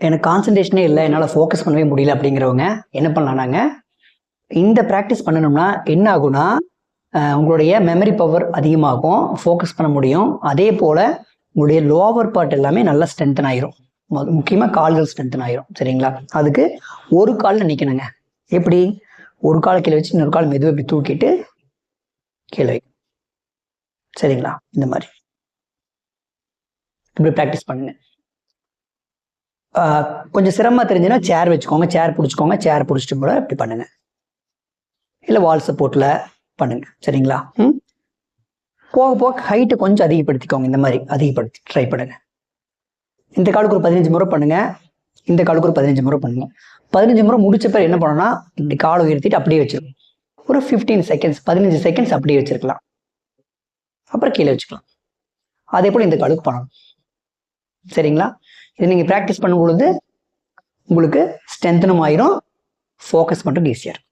எனக்கு கான்சன்ட்ரேஷனே இல்லை, என்னால் ஃபோக்கஸ் பண்ணவே முடியல அப்படிங்கிறவங்க என்ன பண்ணலாம்னாங்க, இந்த ப்ராக்டிஸ் பண்ணணும்னா என்ன ஆகும்னா, உங்களுடைய மெமரி பவர் அதிகமாகும், ஃபோக்கஸ் பண்ண முடியும். அதே போல் உங்களுடைய லோவர் பார்ட் எல்லாமே நல்லா ஸ்ட்ரென்தன் ஆயிரும். முக்கியமாக கால்கள் ஸ்ட்ரென்தன் ஆயிரும். சரிங்களா? அதுக்கு ஒரு காலில் நிற்கணுங்க. எப்படி? ஒரு காலை கீழே வச்சு இன்னொரு கால் மெதுவாக இப்படி தூக்கிட்டு கீழே வைக்கும். சரிங்களா? இந்த மாதிரி இப்படி ப்ராக்டிஸ் பண்ணுங்க. கொஞ்சம் சிரமமாக தெரிஞ்சுன்னா சேர் வச்சுக்கோங்க, சேர் பிடிச்சிக்கோங்க, சேர் பிடிச்சிட்டு கூட இப்படி பண்ணுங்க, இல்லை வால் சப்போர்ட்டில் பண்ணுங்க. சரிங்களா? போக போக ஹைட்டை கொஞ்சம் அதிகப்படுத்திக்கோங்க. இந்த மாதிரி அதிகப்படுத்தி ட்ரை பண்ணுங்க. இந்த காலுக்கு ஒரு 15 முறை பண்ணுங்க, இந்த காலுக்கு ஒரு 15 முறை பண்ணுங்க. 15 முறை முடிச்ச பேர் என்ன பண்ணணும்னா, இந்த காலை உயர்த்திட்டு அப்படியே வச்சிருக்கோம். ஒரு 15 செகண்ட்ஸ் 15 செகண்ட்ஸ் அப்படியே வச்சிருக்கலாம், அப்புறம் கீழே வச்சுக்கலாம். அதே போல் இந்த காலுக்கு பண்ணணும். சரிங்களா? இது நீங்கள் ப்ராக்டிஸ் பண்ணும் பொழுது உங்களுக்கு ஸ்ட்ரென்த்தனும் ஆயிரும், ஃபோக்கஸ் பண்ணுறது ஈஸியாக இருக்கும்.